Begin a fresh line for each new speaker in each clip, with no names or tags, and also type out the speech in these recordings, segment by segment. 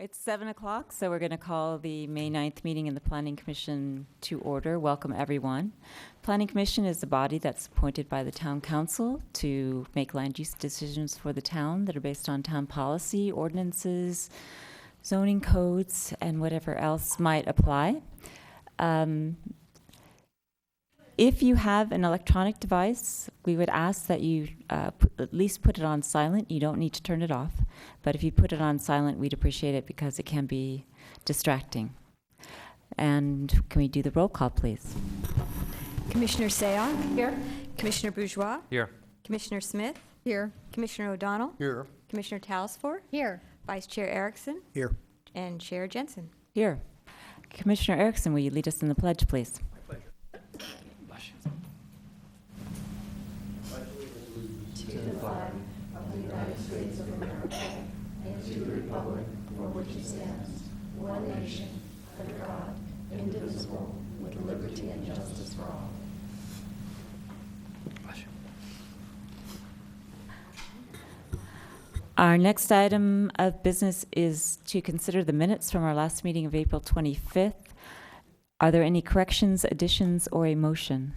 It's 7 o'clock, so we're going to call the May 9th meeting in the Planning Commission to order. Welcome, everyone. Planning Commission is the body that's appointed by the Town Council to make land use decisions for the town that are based on town policy, ordinances, zoning codes, and whatever else might apply. If you have an electronic device, we would ask that you at least put it on silent. You don't need to turn it off. But if you put it on silent, we'd appreciate it because it can be distracting. And can we do the roll call, please?
Commissioner Seong? Here. Commissioner Bourgeois?
Here.
Commissioner Smith?
Here.
Commissioner O'Donnell?
Here.
Commissioner Talsfor?
Here.
Vice Chair Erickson?
Here.
And Chair Jensen.
Here. Commissioner Erickson, will you lead us in the pledge, please? Our next item of business is to consider the minutes from our last meeting of April 25th. Are there any corrections, additions, or a motion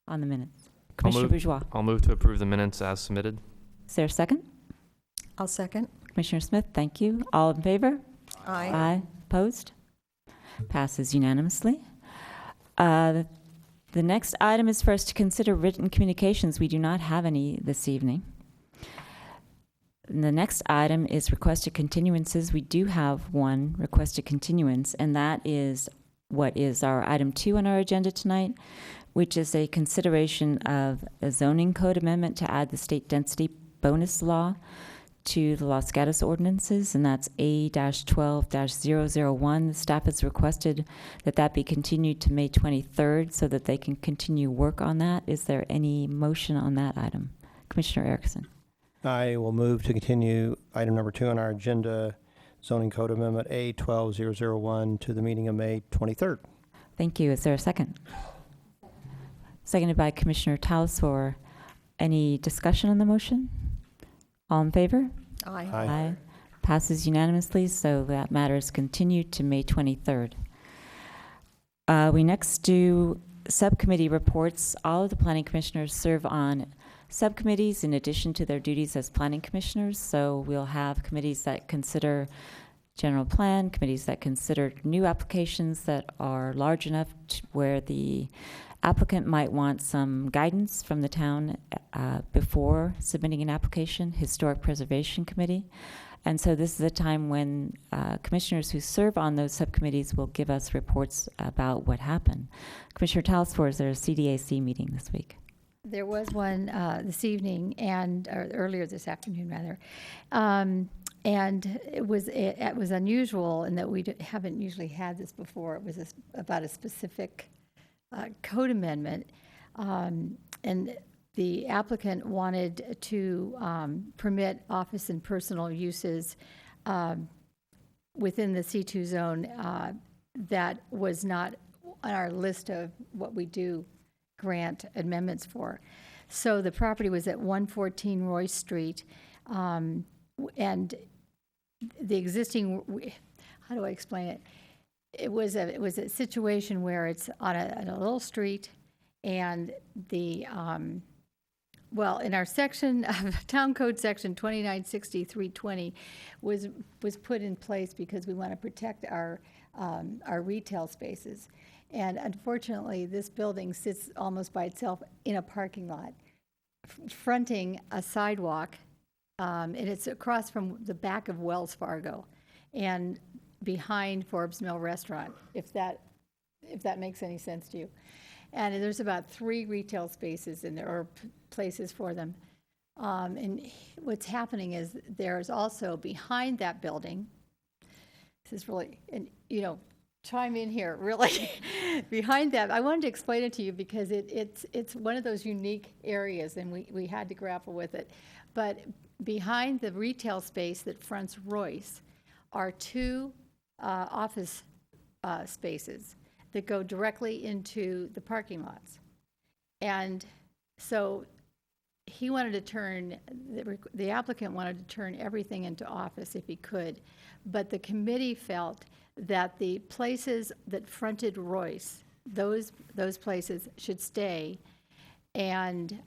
on the minutes? Commissioner Bourgeois,
I'll move to approve the minutes as submitted.
is there a second?
I'll second.
Commissioner Smith, thank you. All in favor?
Aye.
Aye. Opposed? Passes unanimously. The next item is for us to consider written communications. We do not have any this evening. And the next item is requested continuances. We do have one requested continuance, and that is what is our item 2 on our agenda tonight, which is a consideration of a zoning code amendment to add the state density bonus law to the Los Gatos ordinances, and that's A-12-001. The staff has requested that that be continued to May 23rd so that they can continue work on that. Is there any motion on that item? Commissioner Erickson.
I will move to continue item number 2 on our agenda, zoning code amendment A-12-001 to the meeting of May 23rd.
Thank you. Is there a second? Seconded by Commissioner Talsfor. Any discussion on the motion? All in favor?
Aye.
Aye.
Passes unanimously, so that matter is continued to May 23rd. We next do subcommittee reports. All of the planning commissioners serve on subcommittees in addition to their duties as planning commissioners. So we'll have committees that consider general plan, committees that consider new applications that are large enough where the applicant might want some guidance from the town before submitting an application, historic preservation committee. And so this is a time when commissioners who serve on those subcommittees will give us reports about what happened. Commissioner Talsfor, is there a CDAC meeting this week?
There was one this evening or earlier this afternoon, rather. And it was unusual in that we haven't usually had this before. It was about a specific code amendment. And the applicant wanted to permit office and personal uses within the C2 zone that was not on our list of what we do grant amendments for. So the property was at 114 Royce Street, and the existing, how do I explain it? It was a situation where it's on a little street, and the in our section of Town Code section 2960-320 was put in place because we want to protect our retail spaces. And unfortunately, this building sits almost by itself in a parking lot, fronting a sidewalk, and it's across from the back of Wells Fargo and behind Forbes Mill Restaurant, if that makes any sense to you. And there's about 3 retail spaces in there, or places for them. And what's happening is there's also behind that building, this is really, and chime in here, really. Behind that, I wanted to explain it to you because it's one of those unique areas, and we had to grapple with it. But behind the retail space that fronts Royce are 2 office spaces that go directly into the parking lots. And so he wanted to turn, the applicant wanted to turn everything into office if he could, but the committee felt that the places that fronted Royce, those places should stay, and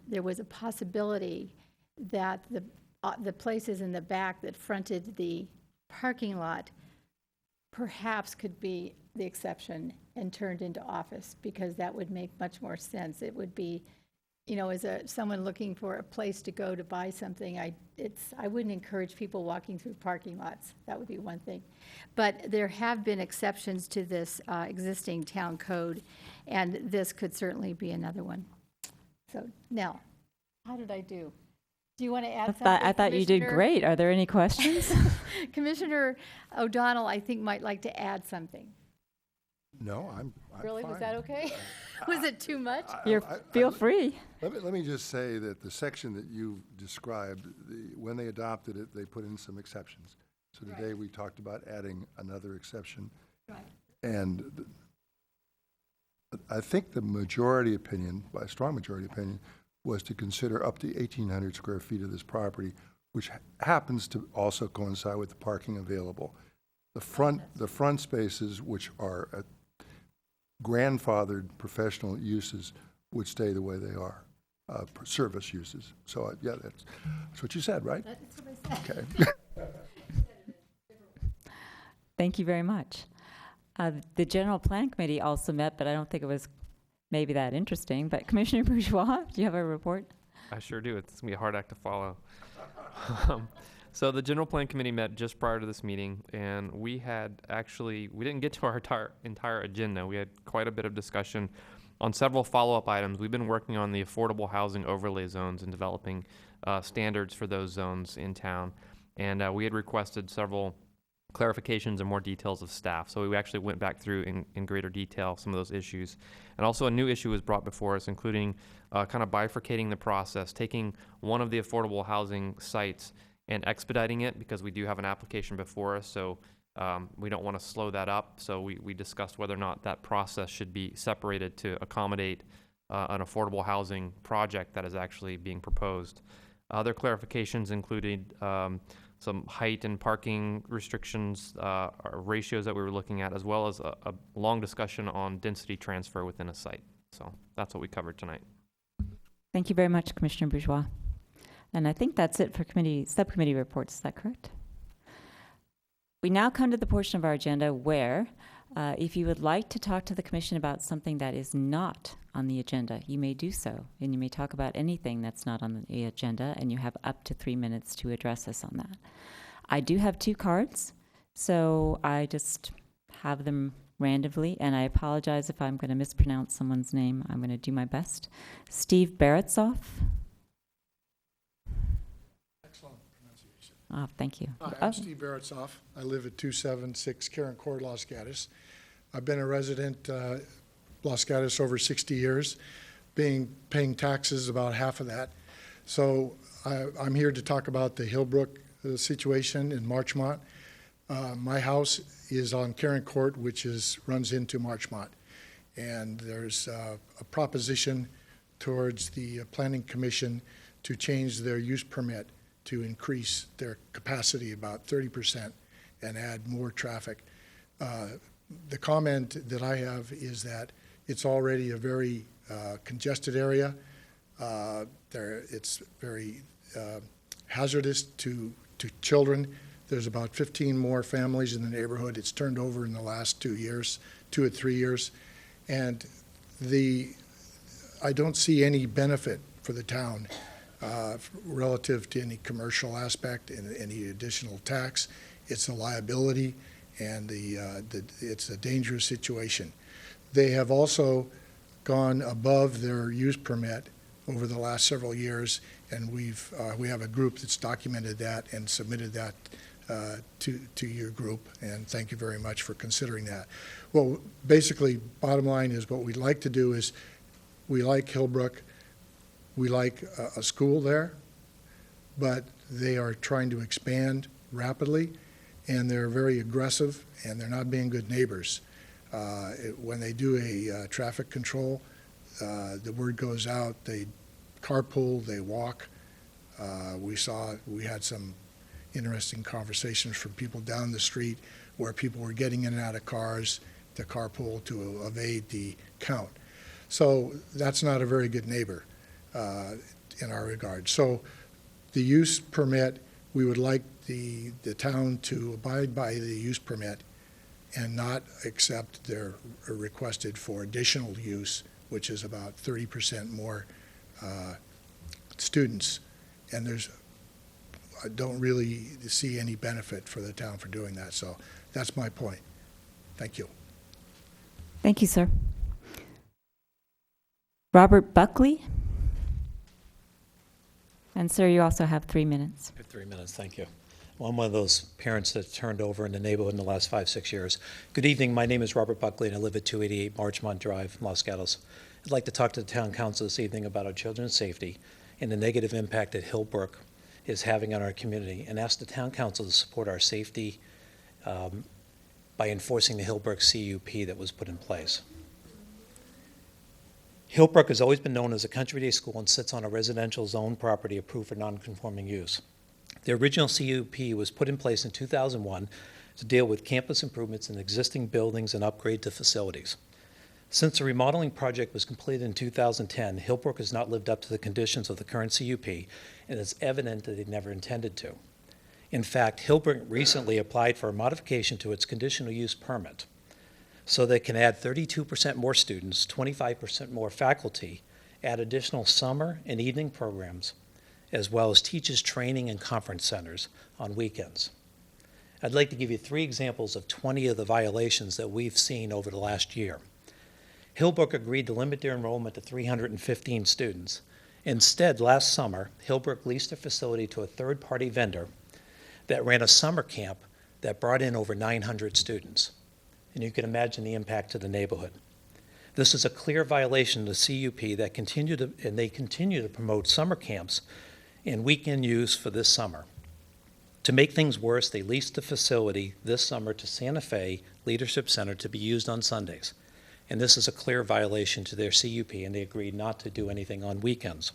there was a possibility that the places in the back that fronted the parking lot perhaps could be the exception and turned into office, because that would make much more sense. It would be, as someone looking for a place to go to buy something, I wouldn't encourage people walking through parking lots. That would be one thing. But there have been exceptions to this existing town code, and this could certainly be another one. So, Nell, how did I do? Do you want to add something?
I thought you did
Commissioner?
great. Are there any questions?
Commissioner O'Donnell, I think, might like to add something.
No, I'm
Really? Was
fine.
that okay? Was it too much?
Feel free.
Let me just say that the section that you described, when they adopted it, they put in some exceptions. So today we talked about adding another exception.
Right.
And I think the majority opinion, by a strong majority opinion, was to consider up to 1,800 square feet of this property, which happens to also coincide with the parking available. The front spaces, which are grandfathered professional uses, would stay the way they are, service uses. So, yeah, that's what you said, right?
That's what I said.
Okay.
Thank you very much. The General Plan Committee also met, but I don't think it was maybe that interesting. But Commissioner Bourgeois, do you have a report?
I sure do. It's going to be a hard act to follow. So the General Plan Committee met just prior to this meeting, and we didn't get to our entire agenda. We had quite a bit of discussion on several follow-up items. We've been working on the affordable housing overlay zones and developing standards for those zones in town. And we had requested several clarifications and more details of staff. So we actually went back through in greater detail some of those issues. And also a new issue was brought before us, including kind of bifurcating the process, taking one of the affordable housing sites and expediting it, because we do have an application before us. So we don't want to slow that up. So we discussed whether or not that process should be separated to accommodate an affordable housing project that is actually being proposed. Other clarifications included some height and parking restrictions, ratios that we were looking at, as well as a long discussion on density transfer within a site. So that's what we covered tonight.
Thank you very much, Commissioner Bourgeois. And I think that's it for subcommittee reports. Is that correct? We now come to the portion of our agenda where, if you would like to talk to the commission about something that is not on the agenda, you may do so. And you may talk about anything that's not on the agenda, and you have up to 3 minutes to address us on that. I do have 2 cards, so I just have them randomly, and I apologize if I'm going to mispronounce someone's name. I'm going to do my best. Steve Baratsoff.
Excellent pronunciation.
Oh, thank you.
Hi,
Oh,
I'm Steve Baratsoff. I live at 276 Karen Court, Los Gatos. I've been a resident Los Gatos over 60 years, paying taxes about half of that. So I'm here to talk about the Hillbrook situation in Marchmont. My house is on Karen Court, which runs into Marchmont. And there's a proposition towards the Planning Commission to change their use permit to increase their capacity about 30% and add more traffic. The comment that I have is that it's already a very congested area. It's very hazardous to children. There's about 15 more families in the neighborhood. It's turned over in the last 2 years, 2 or 3 years. And I don't see any benefit for the town relative to any commercial aspect and any additional tax. It's a liability, and it's a dangerous situation. They have also gone above their use permit over the last several years, and we have a group that's documented that and submitted that to your group, and thank you very much for considering that. Well, basically, bottom line is what we'd like to do is we like Hillbrook, we like a school there, but they are trying to expand rapidly, and they're very aggressive, and they're not being good neighbors. When they do a traffic control, the word goes out, they carpool, they walk. We had some interesting conversations from people down the street where people were getting in and out of cars to carpool to evade the count. So that's not a very good neighbor in our regard. So the use permit, we would like the town to abide by the use permit and not accept their requested for additional use, which is about 30% more students. And I don't really see any benefit for the town for doing that. So that's my point. Thank you.
Thank you, sir. Robert Buckley? And sir, you also have 3 minutes.
I have 3 minutes, thank you. Well, I'm one of those parents that turned over in the neighborhood in the last 5-6 years. Good evening, my name is Robert Buckley and I live at 288 Marchmont Drive, Los Gatos. I'd like to talk to the town council this evening about our children's safety and the negative impact that Hillbrook is having on our community, and ask the town council to support our safety by enforcing the Hillbrook CUP that was put in place. Hillbrook has always been known as a country day school and sits on a residential zone property approved for non-conforming use. The original CUP was put in place in 2001 to deal with campus improvements in existing buildings and upgrade to facilities. Since the remodeling project was completed in 2010, Hillbrook has not lived up to the conditions of the current CUP, and it's evident that it never intended to. In fact, Hillbrook recently applied for a modification to its conditional use permit so they can add 32% more students, 25% more faculty, add additional summer and evening programs, as well as teachers training and conference centers on weekends. I'd like to give you 3 examples of 20 of the violations that we've seen over the last year. Hillbrook agreed to limit their enrollment to 315 students. Instead, last summer, Hillbrook leased a facility to a third-party vendor that ran a summer camp that brought in over 900 students. And you can imagine the impact to the neighborhood. This is a clear violation of the CUP that continue to promote summer camps and weekend use for this summer. To make things worse, they leased the facility this summer to Santa Fe Leadership Center to be used on Sundays. And this is a clear violation to their CUP, and they agreed not to do anything on weekends.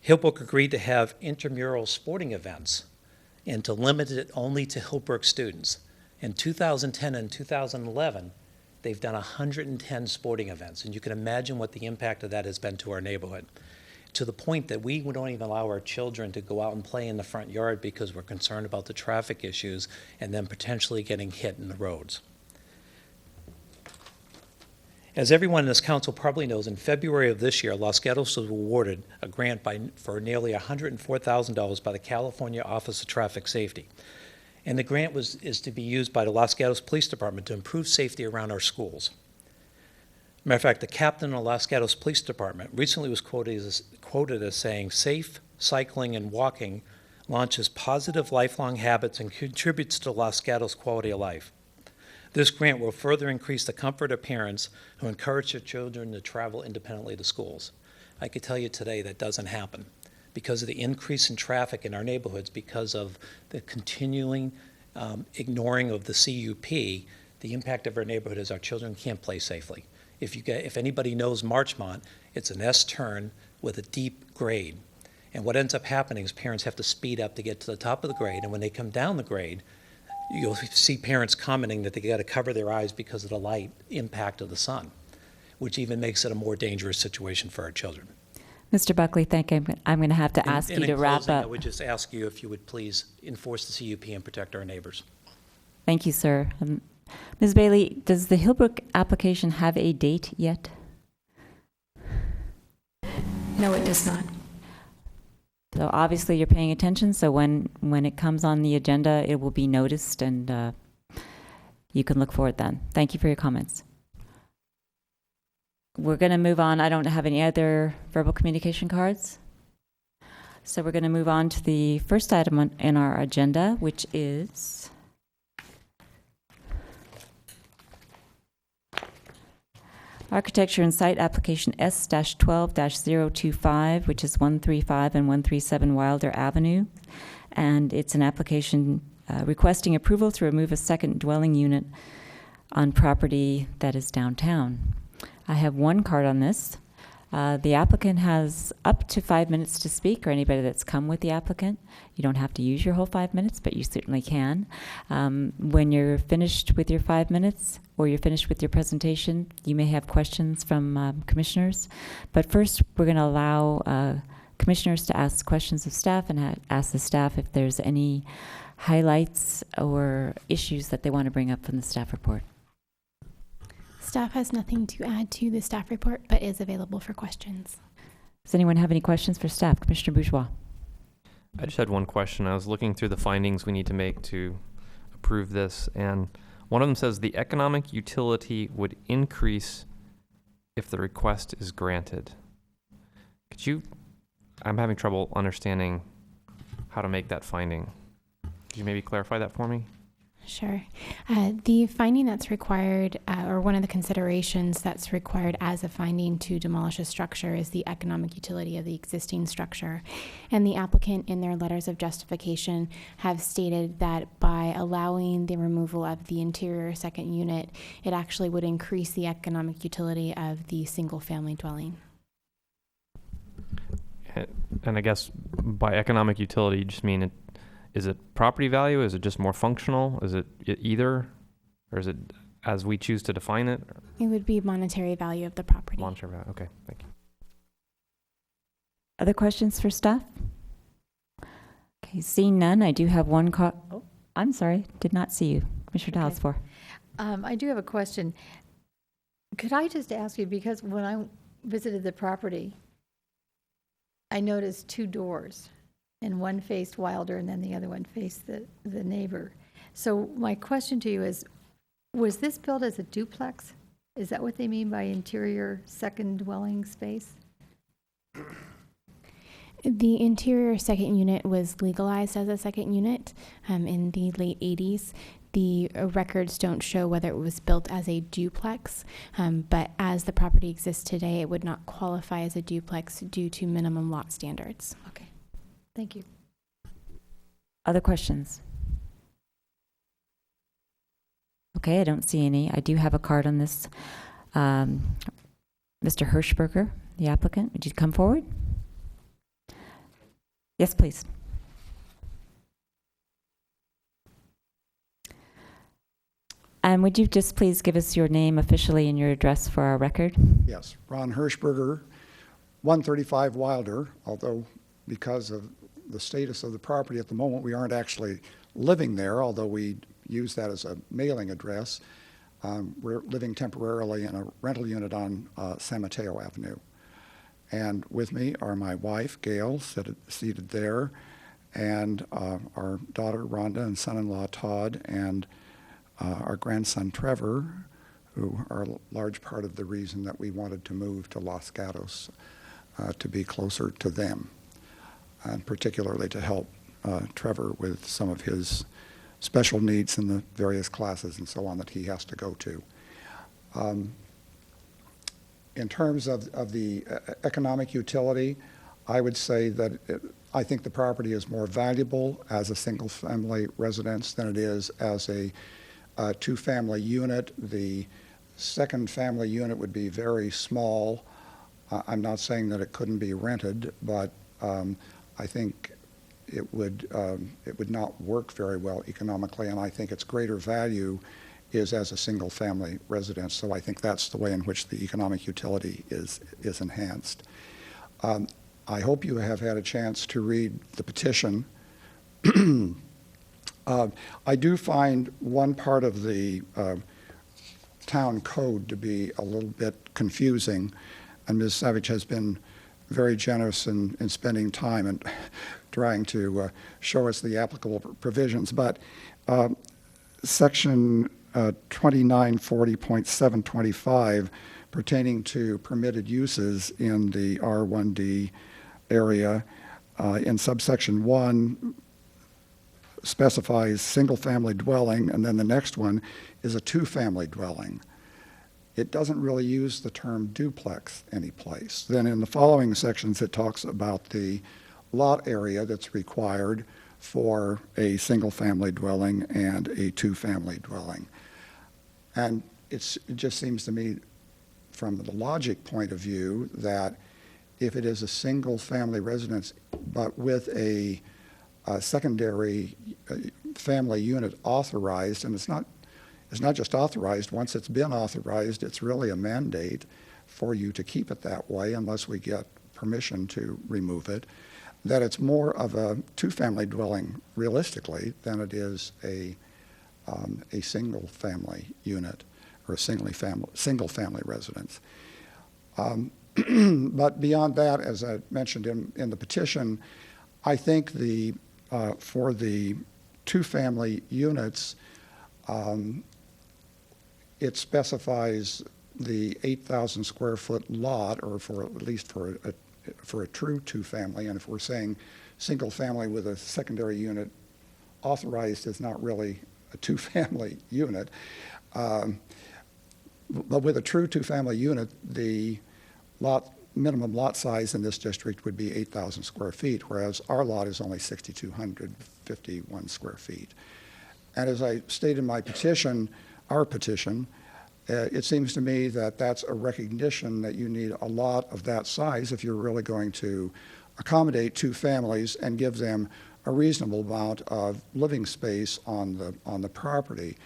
Hillbrook agreed to have intramural sporting events and to limit it only to Hillbrook students. In 2010 and 2011, they've done 110 sporting events, and you can imagine what the impact of that has been to our neighborhood, to the point that we don't even allow our children to go out and play in the front yard because we're concerned about the traffic issues and then potentially getting hit in the roads. As everyone in this council probably knows, in February of this year, Los Gatos was awarded a grant for nearly $104,000 by the California Office of Traffic Safety. And the grant is to be used by the Los Gatos Police Department to improve safety around our schools. Matter of fact, the captain of the Los Gatos Police Department recently was quoted as saying, "Safe cycling and walking launches positive lifelong habits and contributes to Los Gatos' quality of life." This grant will further increase the comfort of parents who encourage their children to travel independently to schools. I could tell you today that doesn't happen because of the increase in traffic in our neighborhoods, because of the continuing ignoring of the CUP. The impact of our neighborhood is our children can't play safely. If anybody knows Marchmont, it's an S-turn with a deep grade. And what ends up happening is parents have to speed up to get to the top of the grade, and when they come down the grade, you'll see parents commenting that they got to cover their eyes because of the light impact of the sun, which even makes it a more dangerous situation for our children.
Mr. Buckley, thank you. I'm going to have to ask you to wrap
closing,
up.
I would just ask you if you would please enforce the CUP and protect our neighbors.
Thank you, sir. Ms. Bailey, does the Hillbrook application have a date yet?
No, it does not.
So obviously you're paying attention, so when it comes on the agenda, it will be noticed, and you can look for it then. Thank you for your comments. We're going to move on. I don't have any other verbal communication cards. So we're going to move on to the first item in our agenda, which is Architecture and Site Application S-12-025, which is 135 and 137 Wilder Avenue. And it's an application requesting approval to remove a second dwelling unit on property that is downtown. I have one card on this. The applicant has up to 5 minutes to speak, or anybody that's come with the applicant. You don't have to use your whole 5 minutes, but you certainly can. When you're finished with your 5 minutes, or you're finished with your presentation, you may have questions from commissioners. But first, we're going to allow commissioners to ask questions of staff and ask the staff if there's any highlights or issues that they want to bring up from the staff report.
Staff has nothing to add to the staff report, but is available for questions.
Does anyone have any questions for staff? Commissioner Bourgeois.
I just had one question. I was looking through the findings we need to make to approve this, and one of them says the economic utility would increase if the request is granted. Could you, I'm having trouble understanding how to make that finding. Could you maybe clarify that for me?
Sure. The finding that's required, or one of the considerations that's required as a finding to demolish a structure, is the economic utility of the existing structure. And the applicant, in their letters of justification, have stated that by allowing the removal of the interior second unit, it actually would increase the economic utility of the single-family dwelling.
And I guess by economic utility, you just mean it. Is it property value? Is it just more functional? Is it either? Or is it as we choose to define it?
It would be monetary value of the property.
Monetary value. Okay, thank you.
Other questions for staff? Okay, seeing none, I do have one oh, I'm sorry, did not see you. Commissioner
Okay.
Dallasford.
I do have a question. Could I just ask you, because when I visited the property, I noticed 2 doors, and one faced Wilder and then the other one faced the neighbor. So my question to you is, was this built as a duplex? Is that what they mean by interior second dwelling space?
The interior second unit was legalized as a second unit in the late 80s. The records don't show whether it was built as a duplex, but as the property exists today, it would not qualify as a duplex due to minimum lot standards.
Okay, thank you.
Other questions? Okay, I don't see any. I do have a card on this. Mr. Hirschberger, the applicant, would you come forward? Yes, please. And would you just please give us your name officially and your address for our record?
Yes, Ron Hirschberger, 135 Wilder, although because of the status of the property at the moment, we aren't actually living there, although we use that as a mailing address. We're living temporarily in a rental unit on San Mateo Avenue. And with me are my wife, Gail, seated there, and our daughter, Rhonda, and son-in-law, Todd, and our grandson, Trevor, who are a large part of the reason that we wanted to move to Los Gatos, to be closer to them, and particularly to help Trevor with some of his special needs in the various classes and so on that he has to go to. In terms of the economic utility, I would say that I think the property is more valuable as a single-family residence than it is as a two-family unit. The second family unit would be very small. I'm not saying that it couldn't be rented, but I think it would not work very well economically, and I think its greater value is as a single-family residence. So I think that's the way in which the economic utility is enhanced. I hope you have had a chance to read the petition. I do find one part of the town code to be a little bit confusing, and Ms. Savage has been very generous in spending time and trying to show us the applicable provisions. But section 2940.725 pertaining to permitted uses in the R1D area in subsection 1 specifies single-family dwelling, and then the next one is a two-family dwelling. It doesn't really use the term duplex anyplace. Then in the following sections, it talks about the lot area that's required for a single-family dwelling and a two-family dwelling. And it just seems to me from the logic point of view that if it is a single-family residence, but with a secondary family unit authorized, and it's not just authorized, once it's been authorized, it's really a mandate for you to keep it that way unless we get permission to remove it, that it's more of a two-family dwelling realistically than it is a single-family unit or a single-family residence. But beyond that, as I mentioned in the petition, I think for the two-family units, it specifies the 8,000 square foot lot, or at least for a true two-family. And if we're saying single-family with a secondary unit authorized is not really a two-family unit, but with a true two-family unit, the minimum lot size in this district would be 8,000 square feet, whereas our lot is only 6,251 square feet. And as I stated in my petition, our petition, it seems to me that that's a recognition that you need a lot of that size if you're really going to accommodate two families and give them a reasonable amount of living space on the property.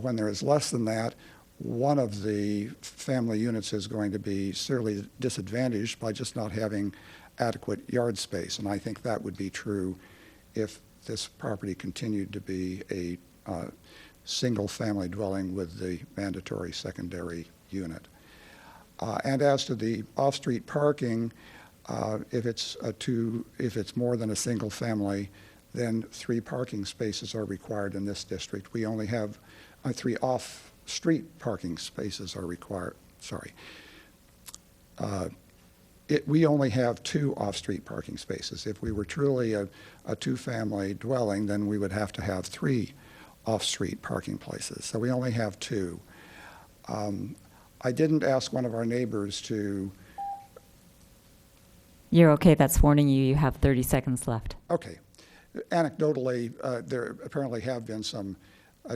When there is less than that, one of the family units is going to be severely disadvantaged by just not having adequate yard space. And I think that would be true if this property continued to be a single-family dwelling with the mandatory secondary unit. And as to the off-street parking, if it's more than a single family, then 3 parking spaces are required in this district. We only have 3 off-street parking spaces are required. Sorry. We only have 2 off-street parking spaces. If we were truly a two-family dwelling, then we would have to have 3 off-street parking places. So we only have 2. I didn't ask one of our neighbors to...
You're okay. That's warning you. You have 30 seconds left.
Okay. Anecdotally, there apparently have been some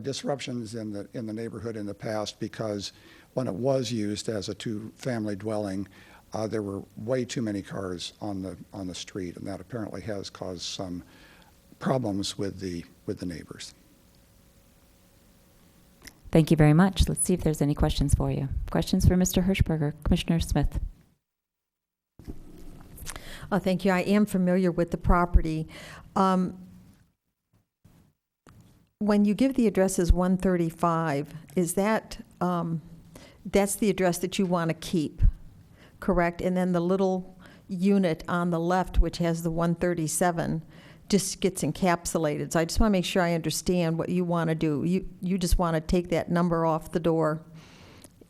disruptions in the neighborhood in the past because when it was used as a two-family dwelling, there were way too many cars on the street, and that apparently has caused some problems with the neighbors.
Thank you very much. Let's see if there's any questions for you. Questions for Mr. Hirschberger? Commissioner Smith.
Thank you. I am familiar with the property. When you give the address as 135, is that, that's the address that you want to keep, correct? And then the little unit on the left, which has the 137, just gets encapsulated. So I just want to make sure I understand what you want to do. You just want to take that number off the door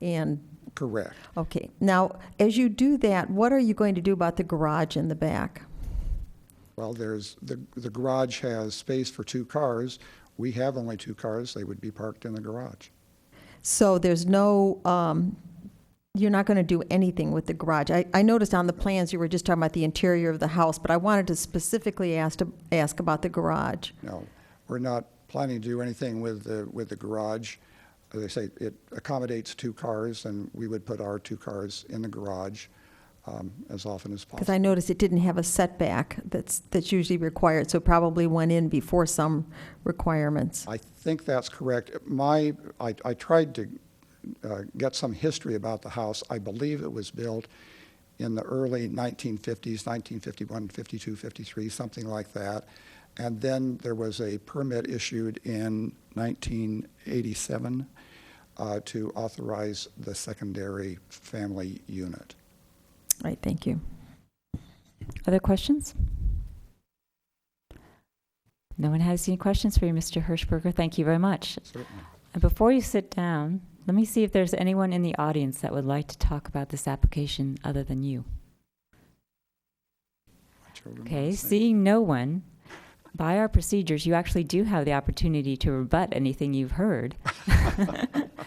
and...
Correct.
Okay. Now, as you do that, what are you going to do about the garage in the back?
Well, there's the garage has space for 2 cars. We have only 2 cars. They would be parked in the garage.
So there's no, you're not going to do anything with the garage. I noticed on the plans you were just talking about the interior of the house, but I wanted to specifically ask about the garage.
No, we're not planning to do anything with the garage. As I say, it accommodates 2 cars, and we would put our 2 cars in the garage as often as possible. Because
I noticed it didn't have a setback that's usually required, so probably went in before some requirements.
I think that's correct. I tried to get some history about the house. I believe it was built in the early 1950s, 1951, 52, 53, something like that. And then there was a permit issued in 1987 to authorize the secondary family unit.
All right, thank you. Other questions? No one has any questions for you, Mr. Hirschberger. Thank you very much.
Certainly.
And before you sit down, let me see if there's anyone in the audience that would like to talk about this application other than you. Okay, seeing no one, by our procedures, you actually do have the opportunity to rebut anything you've heard.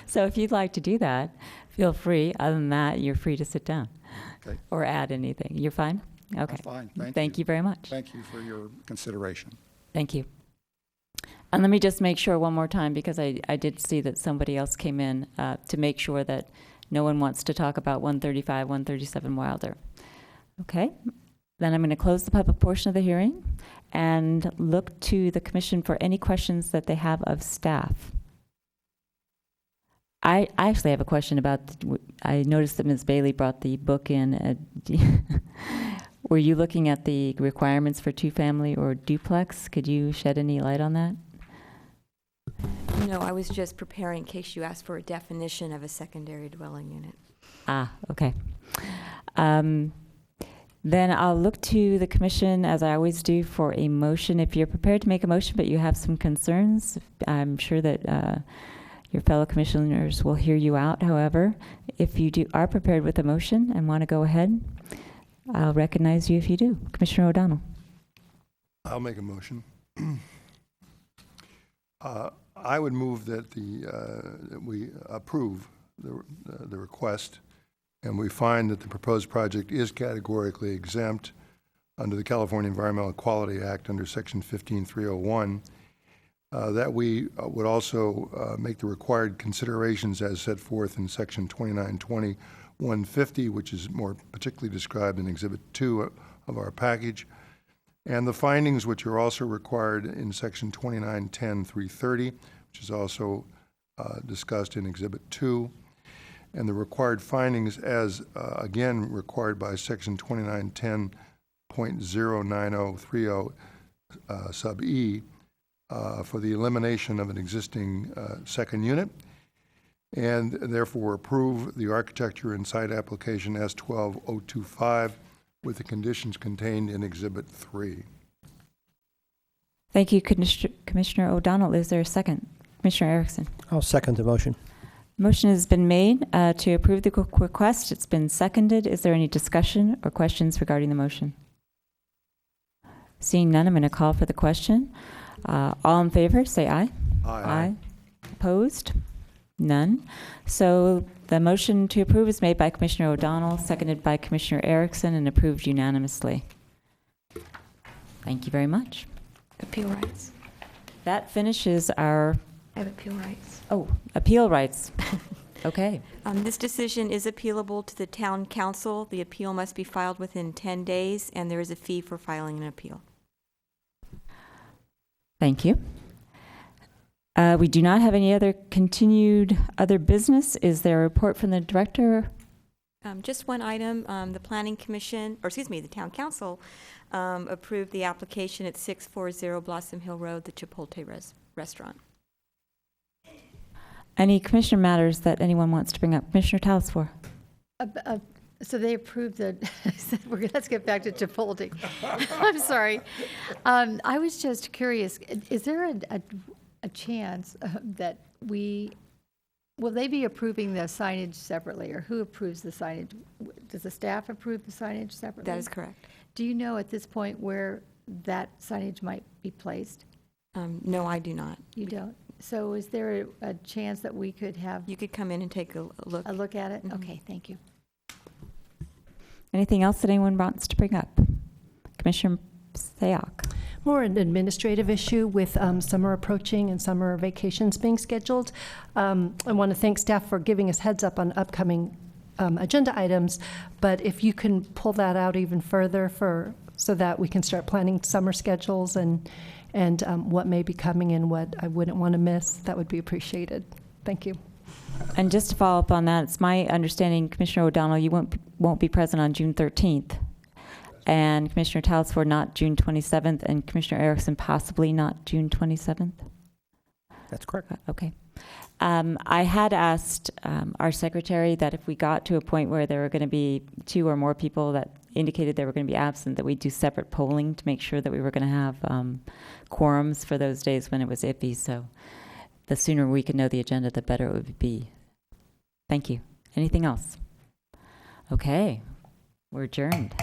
So if you'd like to do that, feel free. Other than that, you're free to sit down.
Okay.
Or add anything. You're fine? Okay.
I'm fine.
Thank you very much.
Thank you for your consideration.
Thank you. And let me just make sure one more time, because I did see that somebody else came in to make sure that No one wants to talk about 135, 137 Wilder. Okay, then I'm going to close the public portion of the hearing and look to the commission for any questions that they have of staff. I actually have a question about, I noticed that Ms. Bailey brought the book in. Were you looking at the requirements for two-family or duplex? Could you shed any light on that?
No, I was just preparing in case you asked for a definition of a secondary dwelling unit.
Ah, okay. Then I'll look to the commission, as I always do, for a motion. If you're prepared to make a motion, but you have some concerns, I'm sure that your fellow commissioners will hear you out. However, if you are prepared with a motion and want to go ahead, I'll recognize you if you do. Commissioner O'Donnell.
I'll make a motion. I would move that that we approve the request, and we find that the proposed project is categorically exempt under the California Environmental Quality Act under Section 15301. That we would also make the required considerations as set forth in Section 2920-150, which is more particularly described in Exhibit 2 of our package, and the findings which are also required in Section 2910-330, which is also discussed in Exhibit 2, and the required findings as, again, required by Section 2910.09030 sub E, for the elimination of an existing second unit, and therefore approve the architecture and site application S12025 with the conditions contained in Exhibit 3.
Thank you, Commissioner O'Donnell. Is there a second? Commissioner Erickson.
I'll second the motion.
Motion has been made to approve the request. It's been seconded. Is there any discussion or questions regarding the motion? Seeing none, I'm going to call for the question. All in favor, say aye.
Aye.
Opposed? None. So the motion to approve is made by Commissioner O'Donnell, seconded by Commissioner Erickson, and approved unanimously. Thank you very much.
Appeal rights.
That finishes our...
I have appeal rights.
Oh, appeal rights. Okay.
This decision is appealable to the town council. The appeal must be filed within 10 days, and there is a fee for filing an appeal.
Thank you. We do not have any other continued other business. Is there a report from the director?
Just one item. The Planning Commission, or excuse me, the Town Council approved the application at 640 Blossom Hill Road, the Chipotle restaurant.
Any commissioner matters that anyone wants to bring up? Commissioner Talasfor.
So they approved the, let's get back to Chipotle. I'm sorry. I was just curious, is there a chance that will they be approving the signage separately, or who approves the signage? Does the staff approve the signage separately?
That is correct.
Do you know at this point where that signage might be placed?
No, I do not.
You don't? So is there a chance that we could have
You could come in and take a look.
a look at it?
Mhm.
Okay, thank you.
Anything else that anyone wants to bring up? Commissioner Sayoc.
More an administrative issue with summer approaching and summer vacations being scheduled. I want to thank staff for giving us heads up on upcoming agenda items, but if you can pull that out even further so that we can start planning summer schedules and what may be coming and what I wouldn't want to miss, that would be appreciated. Thank you.
And just to follow up on that, it's my understanding, Commissioner O'Donnell, you won't be present on June 13th. And Commissioner Talasfor not June 27th, and Commissioner Erickson possibly not June 27th?
That's correct.
Okay. I had asked our secretary that if we got to a point where there were going to be 2 or more people that indicated they were going to be absent, that we do separate polling to make sure that we were going to have quorums for those days when it was iffy. So the sooner we can know the agenda, the better it would be. Thank you. Anything else? Okay. We're adjourned.